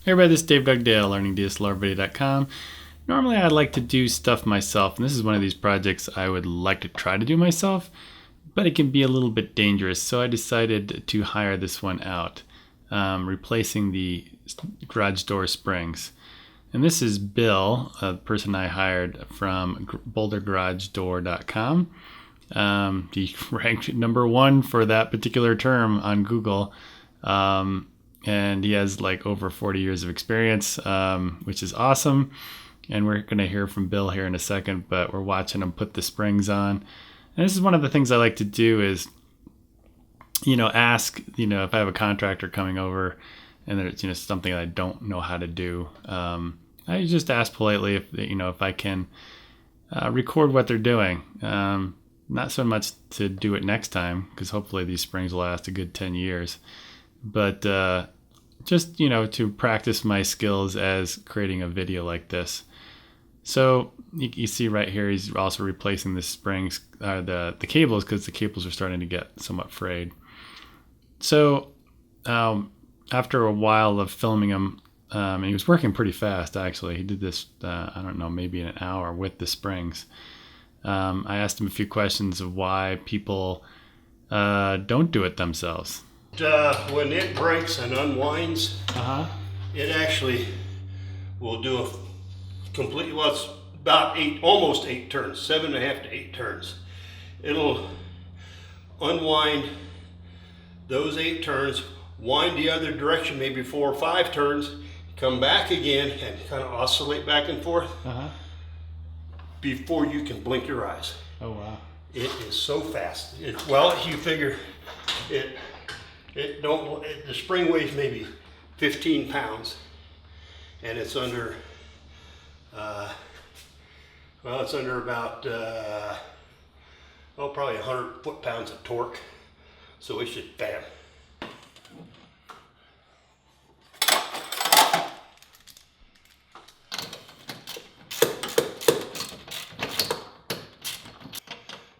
Hey everybody, this is Dave Dugdale, learningdslrvideo.com. Normally I'd like to do stuff myself, and this is one of these projects I would like to try to do myself, but it can be a little bit dangerous, so I decided to hire this one out, replacing the garage door springs. And this is Bill, a person I hired from bouldergaragedoor.com. He ranked number one for that particular term on Google. And he has like over 40 years of experience, which is awesome. And we're going to hear from Bill here in a second, but we're watching him put the springs on. And this is one of the things I like to do is, ask, if I have a contractor coming over and there's, something I don't know how to do. I just ask politely if I can record what they're doing. Not so much to do it next time, because hopefully these springs will last a good 10 years. But just, to practice my skills as creating a video like this. So you see right here, he's also replacing the springs, the cables, because the cables are starting to get somewhat frayed. So after a while of filming him, and he was working pretty fast, actually. He did this, I don't know, maybe in an hour with the springs. I asked him a few questions of why people don't do it themselves. When it breaks and unwinds, it actually will do a complete, well, it's about almost 8 turns, 7.5 to 8 turns. It'll unwind those 8 turns, wind the other direction, maybe 4 or 5 turns, come back again and kind of oscillate back and forth before you can blink your eyes. Oh, wow. It is so fast. Well, you figure the spring weighs maybe 15 pounds, and it's under, it's under about, probably 100 foot-pounds of torque. So it should, bam.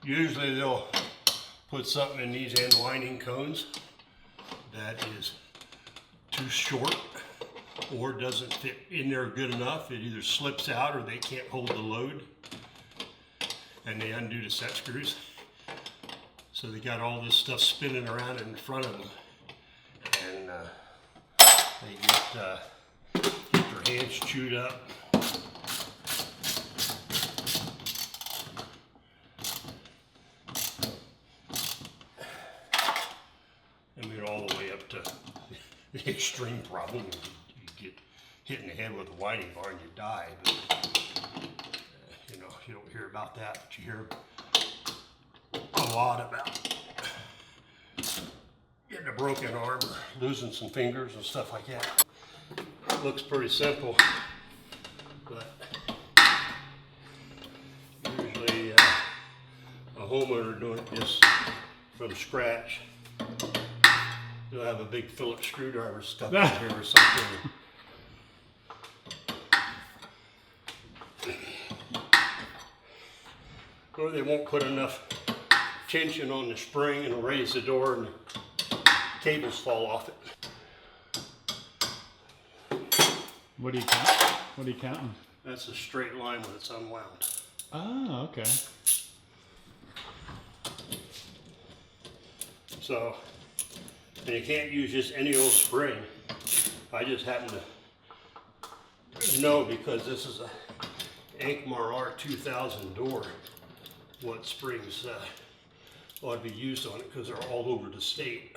Usually they'll put something in these end winding cones that is too short or doesn't fit in there good enough. It either slips out or they can't hold the load, and they undo the set screws. So they got all this stuff spinning around in front of them, and they get their hands chewed up. All the way up to the extreme problem. You get hit in the head with a winding bar and you die. But, you don't hear about that, but you hear a lot about getting a broken arm or losing some fingers and stuff like that. It looks pretty simple, but usually a homeowner doing this from scratch, you'll have a big Phillips screwdriver stuck in here or something. Or they won't put enough tension on the spring and it'll raise the door and the cables fall off it. What are you counting? What are you counting? That's a straight line when it's unwound. Oh, okay. So, and you can't use just any old spring. I just happen to know, because this is a Amarr R2000 door, what springs ought to be used on it, because they're all over the state.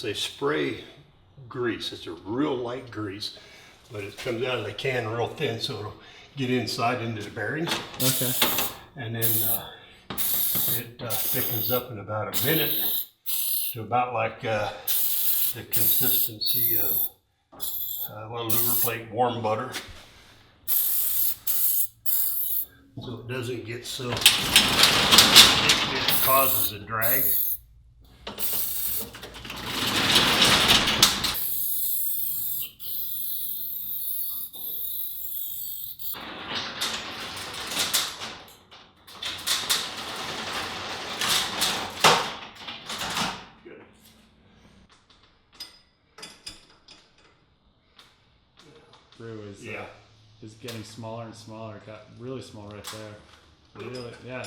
It's a spray grease. It's a real light grease, but it comes out of the can real thin, so it'll get inside into the bearings. Okay. And then it thickens up in about a minute to about like the consistency of luber plate warm butter. So it doesn't get so, it causes a drag. Brew is getting smaller and smaller. It got really small right there. Really, yeah.